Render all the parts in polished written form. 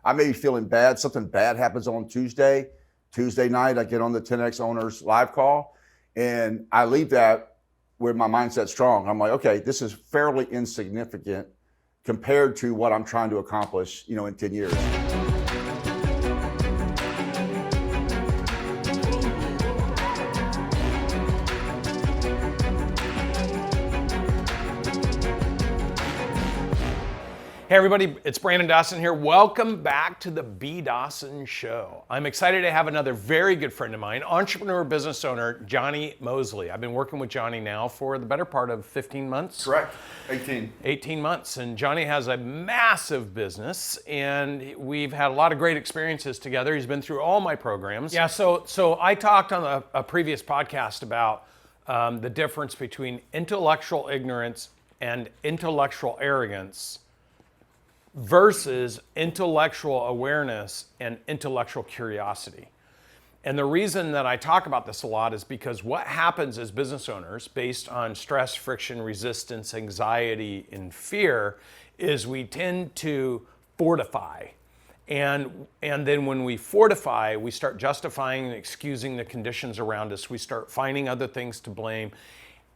I may be feeling bad. Something bad happens on Tuesday night, I get on the 10X Owners live call, and I leave that with my mindset strong. I'm like, okay, this is fairly insignificant compared to what I'm trying to accomplish, in 10 years. Hey everybody, it's Brandon Dawson here. Welcome back to the BDawson Show. I'm excited to have another very good friend of mine, entrepreneur, business owner, Johnny Moseley. I've been working with Johnny now for the better part of 15 months. Correct, 18. 18 months, and Johnny has a massive business, and we've had a lot of great experiences together. He's been through all my programs. Yeah, so I talked on a previous podcast about the difference between intellectual ignorance and intellectual arrogance versus intellectual awareness and intellectual curiosity. And the reason that I talk about this a lot is because what happens as business owners based on stress, friction, resistance, anxiety, and fear is we tend to fortify. And then when we fortify, we start justifying and excusing the conditions around us. We start finding other things to blame.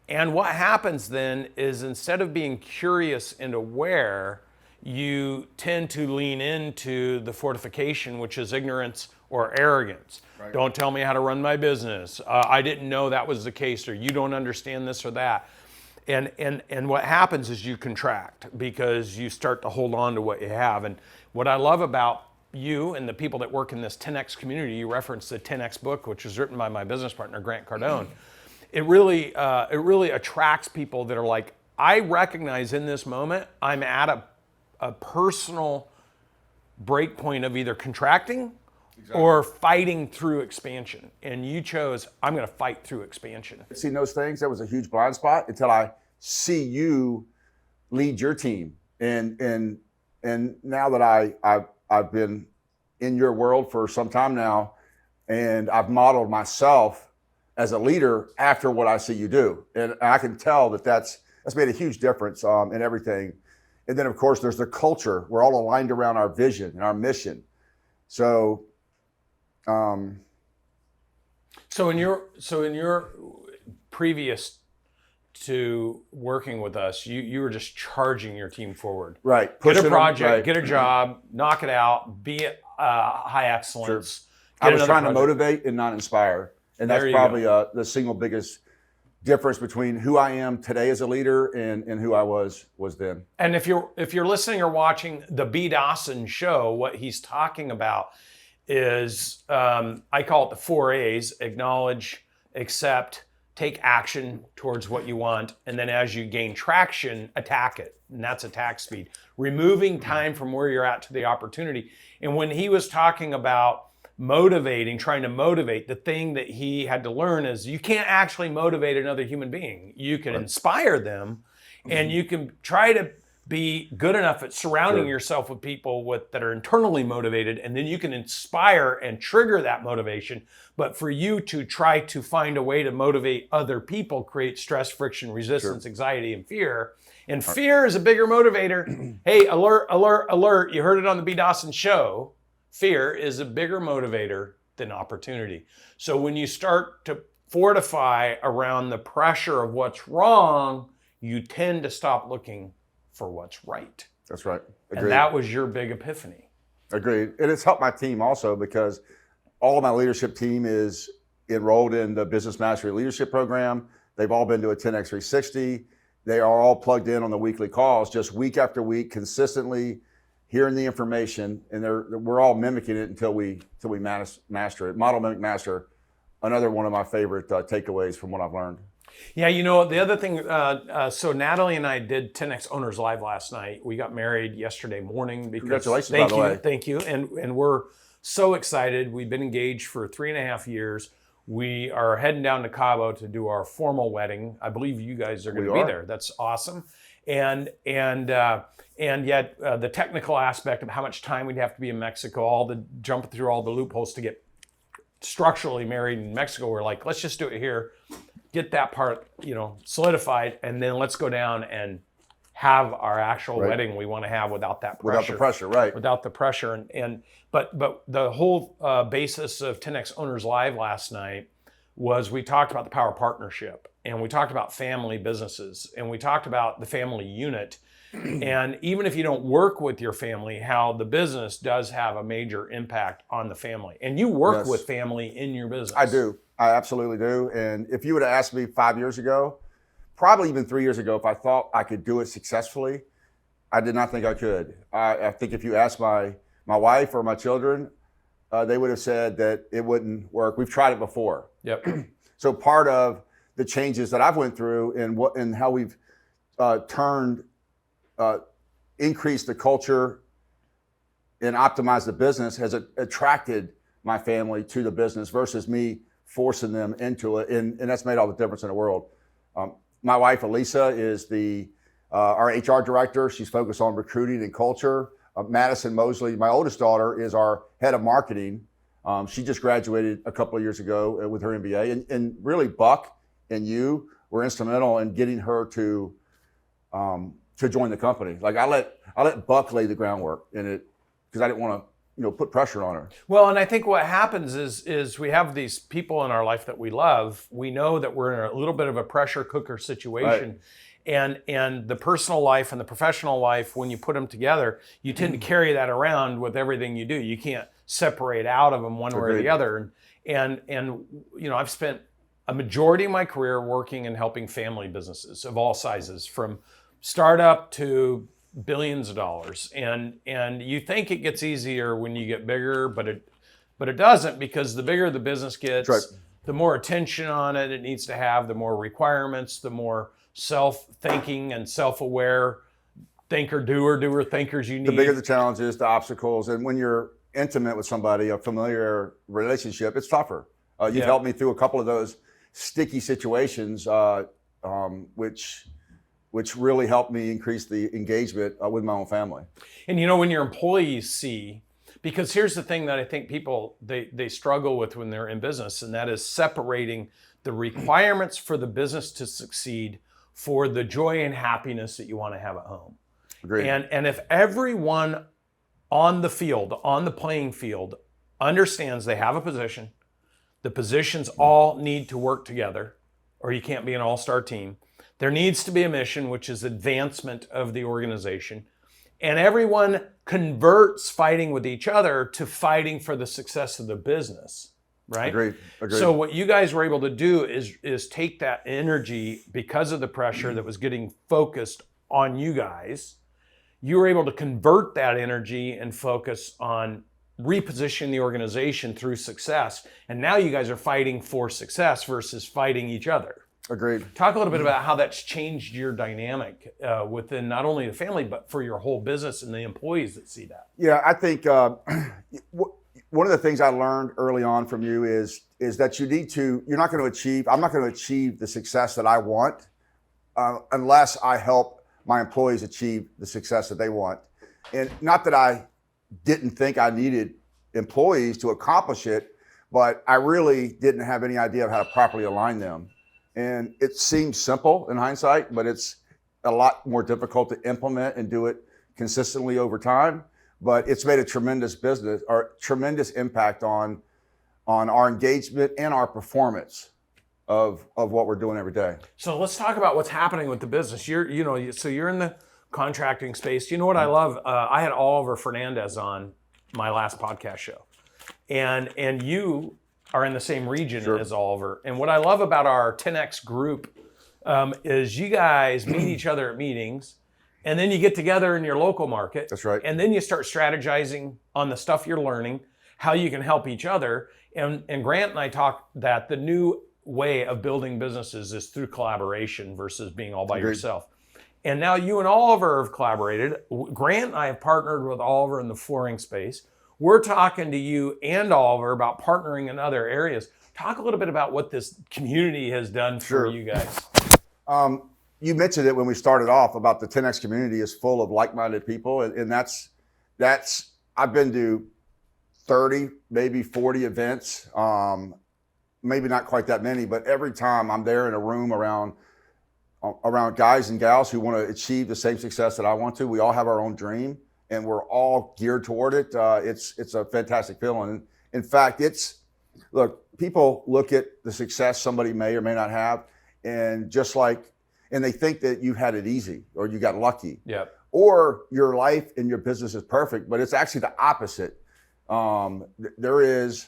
And what happens then is instead of being curious and aware, you tend to lean into the fortification, which is ignorance or arrogance. Right. Don't tell me how to run my business. I didn't know that was the case, or you don't understand this or that. And what happens is you contract because you start to hold on to what you have. And what I love about you and the people that work in this 10X community, you referenced the 10X book, which was written by my business partner, Grant Cardone. It really attracts people that are like, I recognize in this moment, I'm at a personal break point of either contracting or fighting through expansion. And you chose, I'm going to fight through expansion. Seeing those things, that was a huge blind spot until I see you lead your team. And now that I've been in your world for some time now, and I've modeled myself as a leader after what I see you do. And I can tell that's made a huge difference in everything. And then, of course, there's the culture. We're all aligned around our vision and our mission. So in your previous to working with us, you were just charging your team forward. Right. Get a project, right. Get a job, knock it out, be at high excellence. Sure. I was trying to motivate and not inspire. And that's probably the single biggest difference between who I am today as a leader and who I was then. And if you're listening or watching the BDawson Show, what he's talking about is, I call it the 4 A's: acknowledge, accept, take action towards what you want, and then as you gain traction, attack it. And that's attack speed. Removing time from where you're at to the opportunity. And when he was talking about trying to motivate, the thing that he had to learn is you can't actually motivate another human being. You can inspire them, and you can try to be good enough at surrounding yourself with people that are internally motivated, and then you can inspire and trigger that motivation. But for you to try to find a way to motivate other people creates stress, friction, resistance, anxiety, and fear. And fear is a bigger motivator. Hey, alert, alert, alert. You heard it on the BDawson Show. Fear is a bigger motivator than opportunity. So when you start to fortify around the pressure of what's wrong, you tend to stop looking for what's right. That's right. Agreed. And that was your big epiphany. Agreed. And it's helped my team also because all of my leadership team is enrolled in the Business Mastery Leadership Program. They've all been to a 10X 360. They are all plugged in on the weekly calls, just week after week, consistently hearing the information, and we're all mimicking it until we master it. Model, mimic, master. Another one of my favorite takeaways from what I've learned. Yeah, the other thing, so Natalie and I did 10X Owners Live last night. We got married yesterday morning. Congratulations, by the way. Thank you. And we're so excited. We've been engaged for 3.5 years. We are heading down to Cabo to do our formal wedding. I believe you guys are going to be there. That's awesome. And yet the technical aspect of how much time we'd have to be in Mexico, jumping through all the loopholes to get structurally married in Mexico, we're like, let's just do it here, get that part, solidified, and then let's go down and have our actual Right. wedding we want to have without that pressure. Without the pressure, right. Without the pressure. But the whole basis of 10X Owners Live last night was we talked about the power of partnership, and we talked about family businesses, and we talked about the family unit. And even if you don't work with your family, how the business does have a major impact on the family. And you work Yes. with family in your business. I do. I absolutely do. And if you would have asked me 5 years ago, probably even 3 years ago, if I thought I could do it successfully, I did not think I could. I think if you asked my wife or my children, they would have said that it wouldn't work. We've tried it before. Yep. So part of the changes that I've went through and how we've increased the culture and optimized the business has attracted my family to the business versus me forcing them into it. And that's made all the difference in the world. My wife, Elisa, is our HR director. She's focused on recruiting and culture. Madison Moseley, my oldest daughter, is our head of marketing. She just graduated a couple of years ago with her MBA. And really, Buck and you were instrumental in getting her to join the company. Like I let Buck lay the groundwork in it because I didn't want to put pressure on her. Well, and I think what happens is we have these people in our life that we love. We know that we're in a little bit of a pressure cooker situation. Right. And the personal life and the professional life, when you put them together, you tend to carry that around with everything you do. You can't separate out of them one way or the other. And I've spent a majority of my career working and helping family businesses of all sizes, from startup to billions of dollars. And you think it gets easier when you get bigger, but it doesn't, because the bigger the business gets, right. the more attention on it needs to have, the more requirements, the more self-thinking and self-aware doer thinkers you need. The bigger the challenges, the obstacles, and when you're intimate with somebody, a familiar relationship, it's tougher. You've helped me through a couple of those sticky situations, which really helped me increase the engagement with my own family. And when your employees see, because here's the thing that I think people, they struggle with when they're in business, and that is separating the requirements for the business to succeed for the joy and happiness that you want to have at home. Agreed. And if everyone on the field, on the playing field, understands they have a position, the positions all need to work together, or you can't be an all-star team. There needs to be a mission, which is advancement of the organization. And everyone converts fighting with each other to fighting for the success of the business, right? Agreed. So what you guys were able to do is take that energy, because of the pressure that was getting focused on you guys, you were able to convert that energy and focus on repositioning the organization through success. And now you guys are fighting for success versus fighting each other. Agreed. Talk a little bit about how that's changed your dynamic within not only the family, but for your whole business and the employees that see that. Yeah, I think one of the things I learned early on from you is that I'm not going to achieve the success that I want unless I help my employees achieve the success that they want. And not that I didn't think I needed employees to accomplish it, but I really didn't have any idea of how to properly align them. And it seems simple in hindsight, but it's a lot more difficult to implement and do it consistently over time. But it's made a tremendous impact on our engagement and our performance of what we're doing every day. So let's talk about what's happening with the business. So you're in the contracting space. You know what I love? I had Oliver Fernandez on my last podcast show, and you are in the same region as Oliver. And what I love about our 10X group is you guys meet each other at meetings, and then you get together in your local market. That's right. And then you start strategizing on the stuff you're learning, how you can help each other. And Grant and I talked that the new way of building businesses is through collaboration versus being all by yourself. And now you and Oliver have collaborated. Grant and I have partnered with Oliver in the flooring space. We're talking to you and Oliver about partnering in other areas. Talk a little bit about what this community has done for you guys. You mentioned it when we started off about the 10X community is full of like-minded people. And that's I've been to 30, maybe 40 events, maybe not quite that many, but every time I'm there in a room around around guys and gals who want to achieve the same success that I want to. We all have our own dream, and we're all geared toward it. It's a fantastic feeling. In fact, look, people look at the success somebody may or may not have, and they think that you had it easy or you got lucky. Yeah. Or your life and your business is perfect, but it's actually the opposite. There is,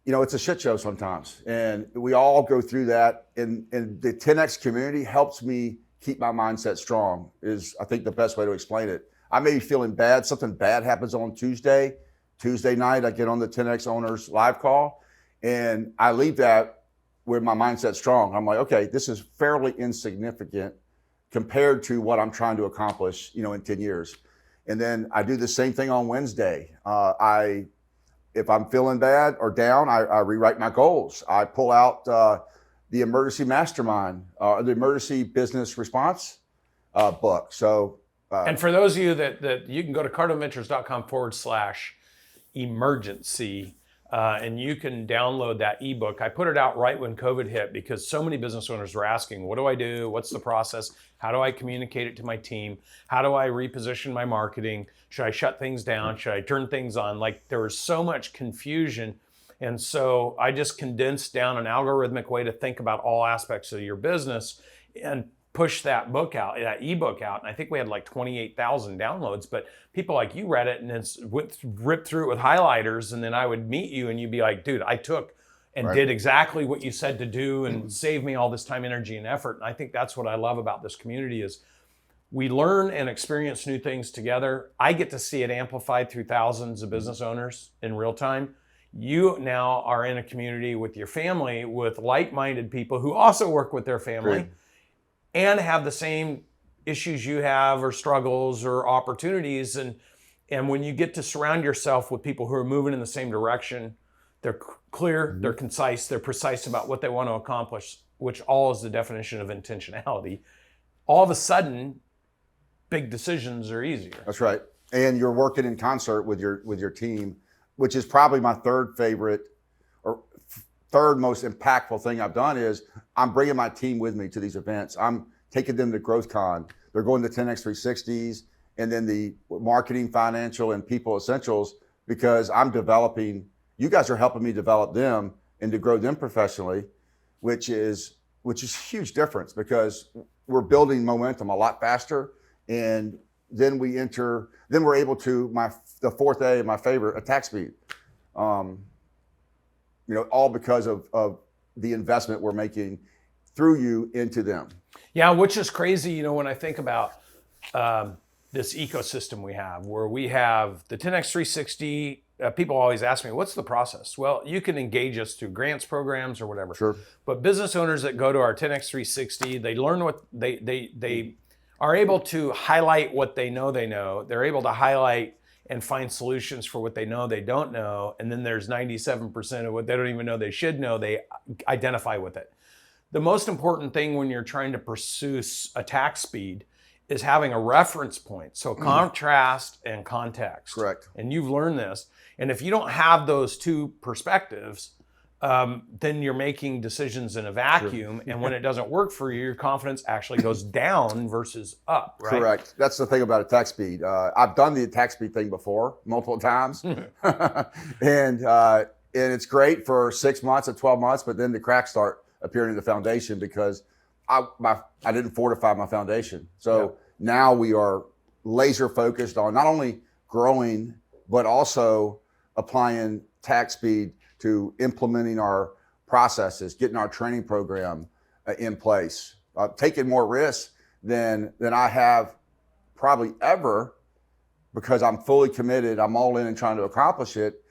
it's a shit show sometimes, and we all go through that. And the 10X community helps me keep my mindset strong. Is I think the best way to explain it. I may be feeling bad. Something bad happens on Tuesday night. I get on the 10X owners live call, and I leave that with my mindset strong. I'm like, okay, this is fairly insignificant compared to what I'm trying to accomplish, in 10 years. And then I do the same thing on Wednesday. If I'm feeling bad or down, I rewrite my goals. I pull out the emergency mastermind, the emergency business response book. So, and for those of you that you can go to cardometers.com/emergency, and you can download that ebook. I put it out right when COVID hit because so many business owners were asking, what do I do? What's the process? How do I communicate it to my team? How do I reposition my marketing? Should I shut things down? Should I turn things on? Like, there was so much confusion. And so I just condensed down an algorithmic way to think about all aspects of your business and push that ebook out. And I think we had like 28,000 downloads, but people like you read it and then ripped through it with highlighters. And then I would meet you and you'd be like, dude, I took and did exactly what you said to do and saved me all this time, energy, and effort. And I think that's what I love about this community is we learn and experience new things together. I get to see it amplified through thousands of business owners in real time. You now are in a community with your family, with like-minded people who also work with their family and have the same issues you have or struggles or opportunities. And when you get to surround yourself with people who are moving in the same direction, they're clear, they're concise, they're precise about what they want to accomplish, which all is the definition of intentionality. All of a sudden, big decisions are easier. That's right. And you're working in concert with your team, which is probably my third favorite or third most impactful thing I've done is I'm bringing my team with me to these events. I'm taking them to Growthcon. They're going to 10X 360s and then the marketing, financial, and people essentials because I'm developing. You guys are helping me develop them and to grow them professionally, which is a huge difference because we're building momentum a lot faster. And then we're able to the fourth A, my favorite, attack speed. All because of the investment we're making through you into them. Yeah, which is crazy, when I think about this ecosystem we have, where we have the 10X 360. People always ask me, what's the process? Well, you can engage us through grants programs or whatever. Sure. But business owners that go to our 10X 360, they learn what they are able to highlight what they know. They're able to highlight and find solutions for what they know they don't know. And then there's 97% of what they don't even know they should know. They identify with it. The most important thing when you're trying to pursue attack speed is having a reference point. So contrast and context. Correct. And you've learned this. And if you don't have those two perspectives, then you're making decisions in a vacuum. Sure. And when it doesn't work for you, your confidence actually goes down versus up, right? Correct. That's the thing about attack speed. I've done the attack speed thing before, multiple times. And it's great for 6 months or 12 months, but then the cracks start appearing in the foundation because I didn't fortify my foundation. So now we are laser focused on not only growing, but also applying attack speed to implementing our processes, getting our training program in place, taking more risks than I have probably ever because I'm fully committed. I'm all in and trying to accomplish it.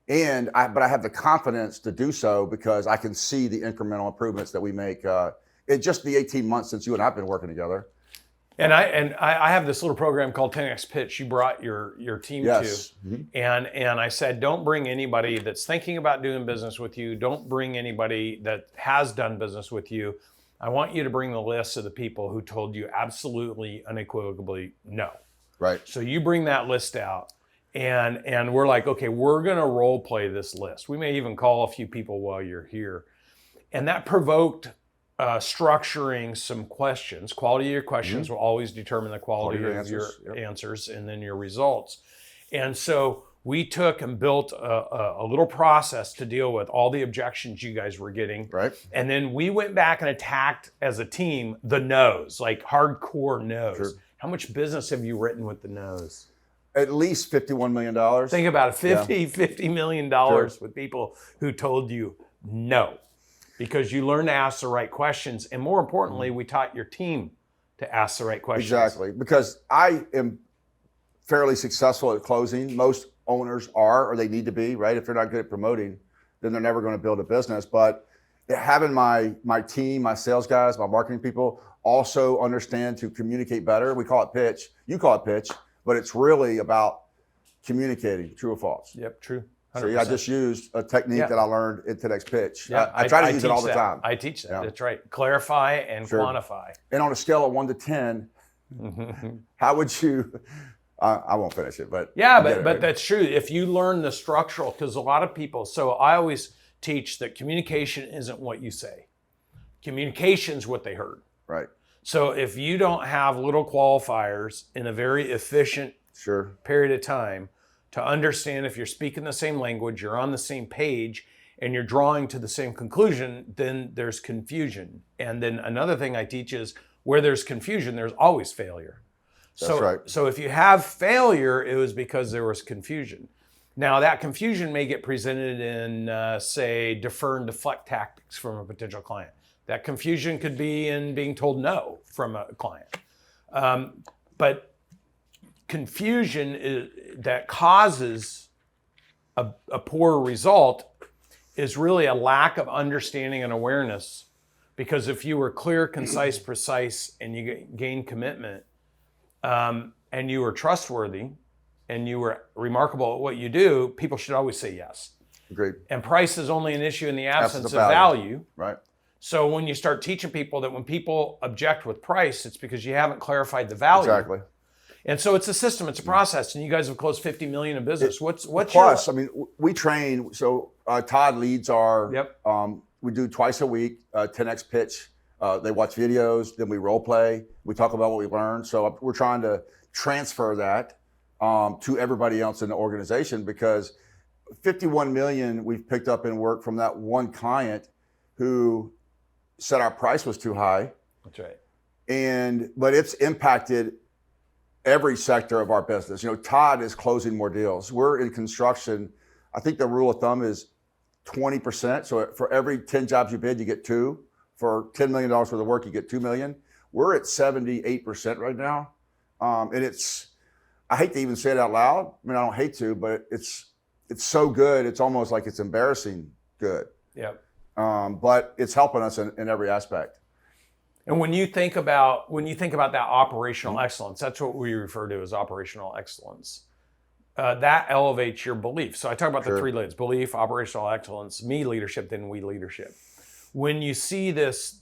But I have the confidence to do so because I can see the incremental improvements that we make in just the 18 months since you and I have been working together. And I have this little program called 10X Pitch. You brought your team to, Mm-hmm. and I said, don't bring anybody that's thinking about doing business with you. Don't bring anybody that has done business with you. I want you to bring the list of the people who told you absolutely, unequivocally no. Right. So you bring that list out, and we're like, okay, we're gonna role play this list. We may even call a few people while you're here, and that provoked structuring some questions. Quality of your questions will always determine the quality of your answers and then your results. And so we took and built a little process to deal with all the objections you guys were getting. Right. And then we went back and attacked as a team the no's, like hardcore no's. Sure. How much business have you written with the no's? At least $51 million. Think about it, $50 million with people who told you no, because you learned to ask the right questions. And more importantly, we taught your team to ask the right questions. Exactly, because I am fairly successful at closing. Most owners are, or they need to be, right? If they're not good at promoting, then they're never going to build a business. But having my team, my sales guys, my marketing people also understand to communicate better. We call it pitch. You call it pitch, but it's really about communicating, true or false. Yep, true. 100%. So I just used a technique that I learned in today's pitch. Yeah, I try to use it all the time. I teach that. That's right. Clarify and quantify. And on a scale of 1 to 10, how would you? I won't finish it, but but that's true. If you learn the structural, because a lot of people. So I always teach that communication isn't what you say. Communication's what they heard. Right. So if you don't have little qualifiers in a very efficient period of time to understand if you're speaking the same language, you're on the same page, and you're drawing to the same conclusion, then there's confusion. And then another thing I teach is where there's confusion, there's always failure. That's right. So if you have failure, it was because there was confusion. Now that confusion may get presented in, say, defer and deflect tactics from a potential client. That confusion could be in being told no from a client. But confusion that causes a poor result is really a lack of understanding and awareness. Because if you were clear, concise, precise, and you gain commitment, and you were trustworthy, and you were remarkable at what you do, people should always say yes. Agreed. And price is only an issue in the absence of value. Right. So when you start teaching people that when people object with price, it's because you haven't clarified the value. Exactly. And so it's a system, it's a process, and you guys have closed 50 million in business. What's plus? I mean, we train. So Todd leads our. Yep. We do twice a week, 10x pitch. They watch videos, then we role play. We talk about what we learned. So we're trying to transfer that to everybody else in the organization, because 51 million we've picked up in work from that one client who said our price was too high. That's right. But it's impacted every sector of our business. You know, Todd is closing more deals. We're in construction. I think the rule of thumb is 20%. So for every 10 jobs you bid, you get 2. For $10 million worth of work, you get $2 million. We're at 78% right now. And I hate to even say it out loud. I mean, I don't hate to, but it's so good. It's almost like it's embarrassing good. Yep. But it's helping us in every aspect. And when you think about that operational excellence, that's what we refer to as operational excellence. That elevates your belief. So I talk about the 3 layers: belief, operational excellence, me leadership, then we leadership. When you see this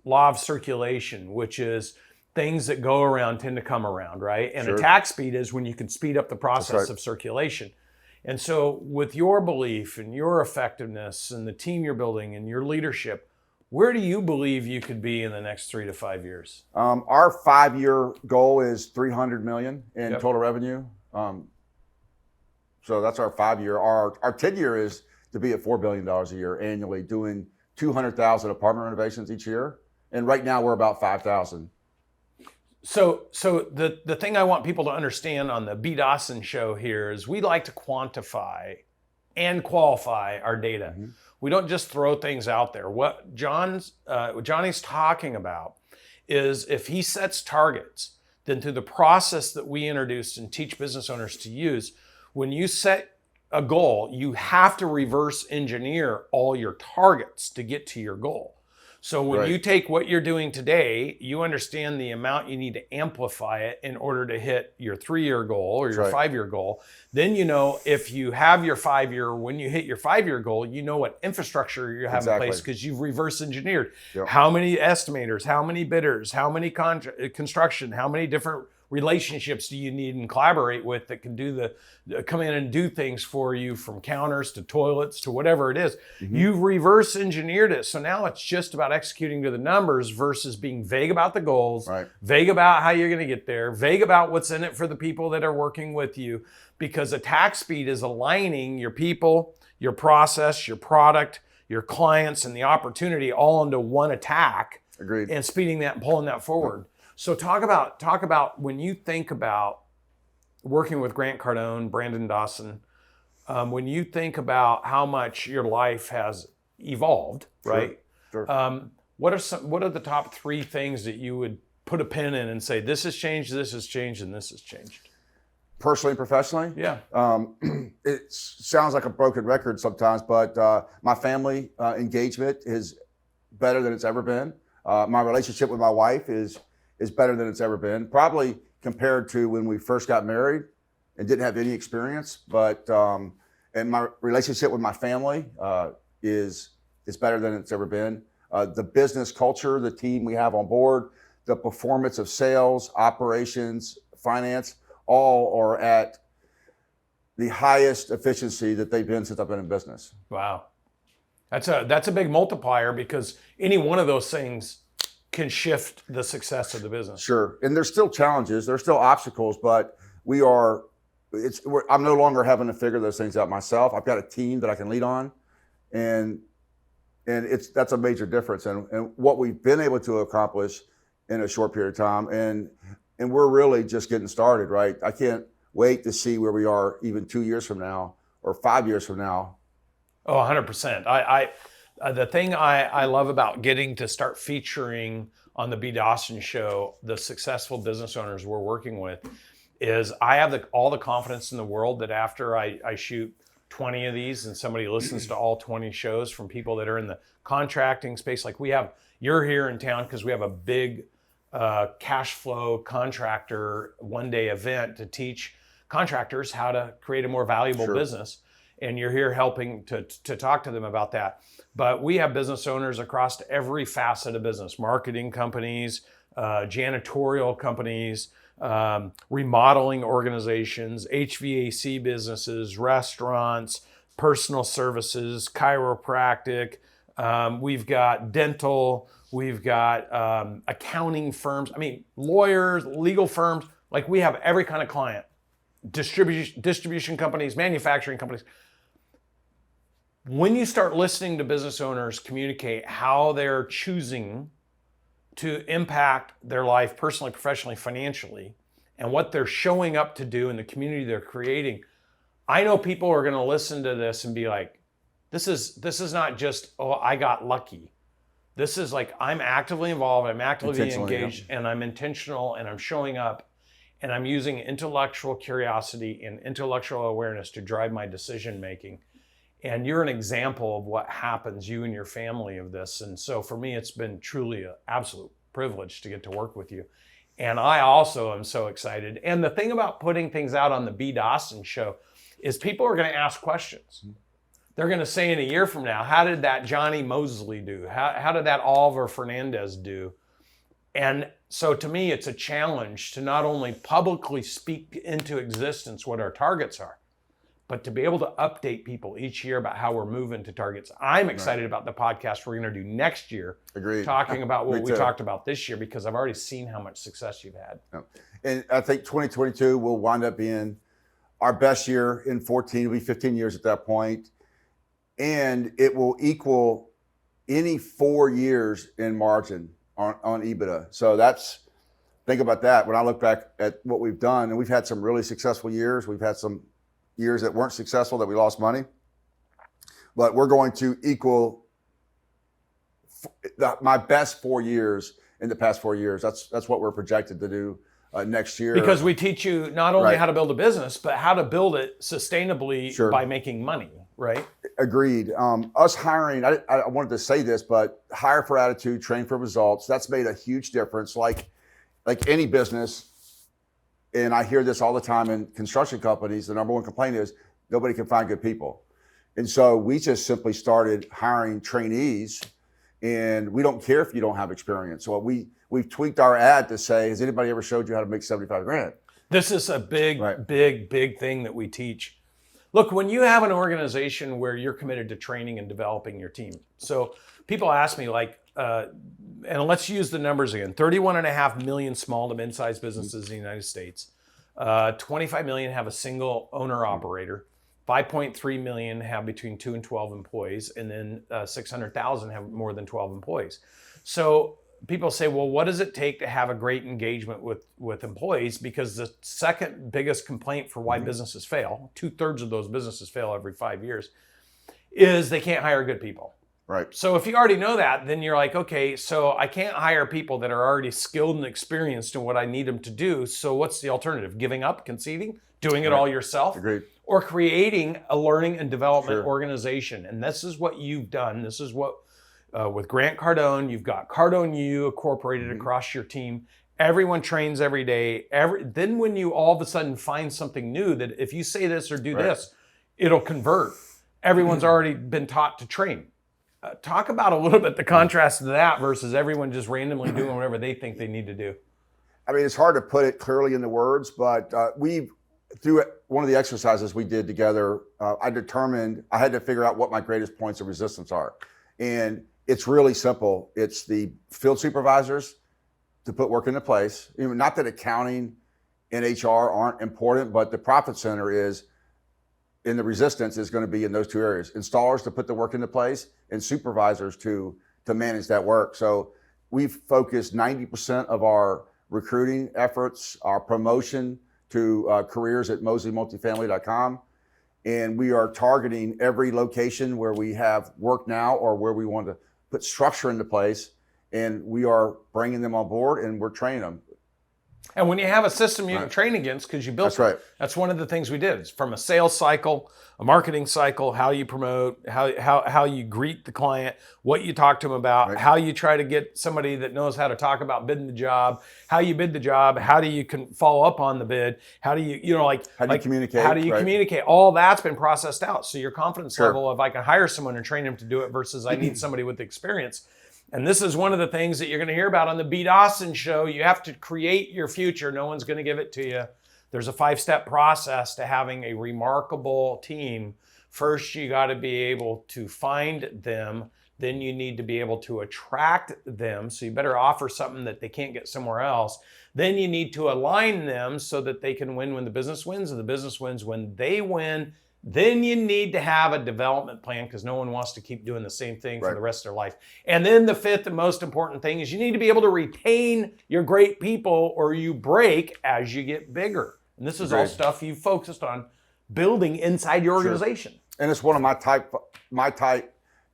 law of circulation, which is things that go around tend to come around, right? And attack speed is when you can speed up the process of circulation. And so with your belief and your effectiveness and the team you're building and your leadership, where do you believe you could be in the next 3 to 5 years? Our 5-year goal is $300 million in total revenue. So that's our 5-year. Our 10-year is to be at $4 billion a year annually, doing 200,000 apartment renovations each year. And right now we're about 5,000. So the thing I want people to understand on the BDawson Show here is we like to quantify and qualify our data. Mm-hmm. We don't just throw things out there. What Johnny's talking about is if he sets targets, then through the process that we introduced and teach business owners to use, when you set a goal, you have to reverse engineer all your targets to get to your goal. So when you take what you're doing today, you understand the amount you need to amplify it in order to hit your 3-year goal or your 5-year goal. Then you know if you have your 5-year, when you hit your 5-year goal, you know what infrastructure you have in place because you've reverse engineered. How many estimators, how many bidders, how many construction, how many different relationships do you need and collaborate with that can come in and do things for you, from counters to toilets to whatever it is. You've reverse engineered it. So now it's just about executing to the numbers versus being vague about the goals, vague about how you're going to get there, vague about what's in it for the people that are working with you, because attack speed is aligning your people, your process, your product, your clients, and the opportunity all into one attack. Agreed. And speeding that and pulling that forward. So talk about when you think about working with Grant Cardone, Brandon Dawson, when you think about how much your life has evolved, right? Sure. What are the top 3 things that you would put a pin in and say, this has changed, and this has changed? Personally and professionally? Yeah. It sounds like a broken record sometimes, but my family engagement is better than it's ever been. My relationship with my wife is better than it's ever been, probably compared to when we first got married and didn't have any experience. But and my relationship with my family is better than it's ever been. The business culture, the team we have on board, the performance of sales, operations, finance, all are at the highest efficiency that they've been since I've been in business. Wow. That's a big multiplier, because any one of those things can shift the success of the business. Sure. And there's still challenges, there's still obstacles, but I'm no longer having to figure those things out myself. I've got a team that I can lead on, and that's a major difference. And what we've been able to accomplish in a short period of time, and we're really just getting started, right? I can't wait to see where we are even 2 years from now or 5 years from now. Oh, 100%. The thing I love about getting to start featuring on the BDawson Show the successful business owners we're working with is I have all the confidence in the world that after I shoot 20 of these and somebody listens to all 20 shows from people that are in the contracting space, like you're here in town because we have a big cash flow contractor one-day event to teach contractors how to create a more valuable business. And you're here helping to talk to them about that. But we have business owners across every facet of business: marketing companies, janitorial companies, remodeling organizations, HVAC businesses, restaurants, personal services, chiropractic. We've got dental. We've got accounting firms. I mean, lawyers, legal firms. Like, we have every kind of client. Distribution companies, manufacturing companies. When you start listening to business owners communicate how they're choosing to impact their life personally, professionally, financially, and what they're showing up to do in the community they're creating, I know people are going to listen to this and be like, this is not just, oh, I got lucky. This is like, I'm actively involved, I'm actively engaged, and I'm intentional, and I'm showing up, and I'm using intellectual curiosity and intellectual awareness to drive my decision making. And you're an example of what happens, you and your family, of this. And so for me, it's been truly an absolute privilege to get to work with you. And I also am so excited. And the thing about putting things out on the BDawson Show is people are going to ask questions. They're going to say in a year from now, how did that Johnny Moseley do? How did that Oliver Fernandez do? And so to me, it's a challenge to not only publicly speak into existence what our targets are, but to be able to update people each year about how we're moving to targets. I'm excited about the podcast we're going to do next year. Agreed. Talking about what we talked about this year, because I've already seen how much success you've had. Yeah. And I think 2022 will wind up being our best year in 14. It'll be 15 years at that point. And it will equal any 4 years in margin on EBITDA. So think about that. When I look back at what we've done, and we've had some really successful years. We've had some years that weren't successful, that we lost money, but we're going to equal my best 4 years in the past 4 years. That's what we're projected to do next year. Because we teach you not only how to build a business, but how to build it sustainably by making money, right? Agreed. Us hiring, I wanted to say this, but hire for attitude, train for results. That's made a huge difference. Like any business, and I hear this all the time in construction companies, the number one complaint is nobody can find good people. And so we just simply started hiring trainees, and we don't care if you don't have experience. So what we've tweaked our ad to say, has anybody ever showed you how to make 75 grand? This is a big thing that we teach. Look, when you have an organization where you're committed to training and developing your team. So people ask me like, and let's use the numbers again, 31.5 million small to mid-sized businesses in the United States. 25 million have a single owner operator. 5.3 million have between 2 and 12 employees, and then 600,000 have more than 12 employees. So people say, well, what does it take to have a great engagement with employees? Because the second biggest complaint for why businesses fail, 2/3 of those businesses fail every 5 years, is they can't hire good people. Right. So if you already know that, then you're like, okay, so I can't hire people that are already skilled and experienced in what I need them to do. So what's the alternative? Giving up, conceding, doing it all yourself? Agreed. Or creating a learning and development organization. And this is what you've done. This is what, with Grant Cardone, you've got Cardone U incorporated across your team. Everyone trains every day. Then when you all of a sudden find something new that if you say this or do this, it'll convert. Everyone's already been taught to train. Talk about a little bit the contrast to that versus everyone just randomly doing whatever they think they need to do. I mean, it's hard to put it clearly into words, but through one of the exercises we did together, I determined I had to figure out what my greatest points of resistance are. And it's really simple. It's the field supervisors to put work into place. Not that accounting and HR aren't important, but the profit center is, in the resistance is going to be in those two areas. Installers to put the work into place and supervisors to manage that work. So we've focused 90% of our recruiting efforts, our promotion to careers at MoseleyMultifamily.com. And we are targeting every location where we have work now or where we want to put structure into place. And we are bringing them on board and we're training them. And when you have a system you can train against because you built it, that's one of the things we did. It's from a sales cycle, a marketing cycle, how you promote, how you greet the client, what you talk to them about, how you try to get somebody that knows how to talk about bidding the job, how you bid the job, how do you follow up on the bid, how do you, how do you communicate? How do you communicate? All that's been processed out. So your confidence level, if I can hire someone and train them to do it versus I need somebody with experience. And this is one of the things that you're going to hear about on the BDawson Show. You have to create your future. No one's going to give it to you. There's a 5-step process to having a remarkable team. First, you got to be able to find them. Then you need to be able to attract them. So you better offer something that they can't get somewhere else. Then you need to align them so that they can win when the business wins, and the business wins when they win. Then you need to have a development plan because no one wants to keep doing the same thing for the rest of their life. And then the fifth and most important thing is you need to be able to retain your great people or you break as you get bigger. And this is all stuff you focused on building inside your organization. And it's one of my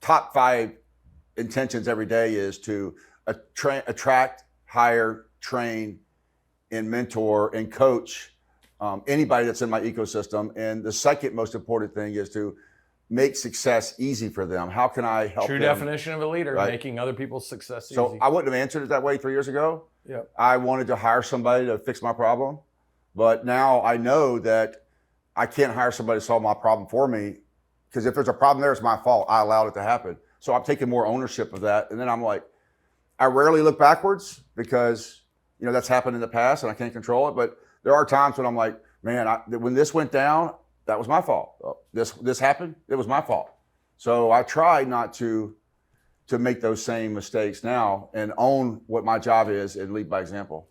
top 5 intentions every day is to attract, hire, train, and mentor and coach anybody that's in my ecosystem. And the second most important thing is to make success easy for them. How can I help them? True definition of a leader, making other people's success easy. So I wouldn't have answered it that way 3 years ago. Yep. I wanted to hire somebody to fix my problem. But now I know that I can't hire somebody to solve my problem for me because if there's a problem there, it's my fault. I allowed it to happen. So I'm taking more ownership of that. And then I'm like, I rarely look backwards because, that's happened in the past and I can't control it. But there are times when I'm like, man, when this went down, that was my fault. This happened, it was my fault. So I try not to make those same mistakes now and own what my job is and lead by example.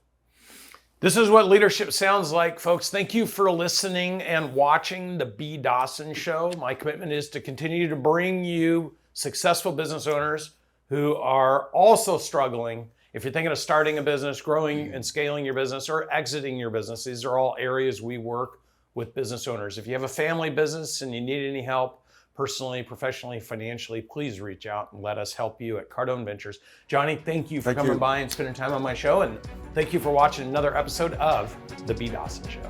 This is what leadership sounds like, folks. Thank you for listening and watching the BDawson Show. My commitment is to continue to bring you successful business owners who are also struggling. If you're thinking of starting a business, growing and scaling your business, or exiting your business, these are all areas we work with business owners. If you have a family business and you need any help, personally, professionally, financially, please reach out and let us help you at Cardone Ventures. Johnny, thank you for coming by and spending time on my show, and thank you for watching another episode of the BDawson Show.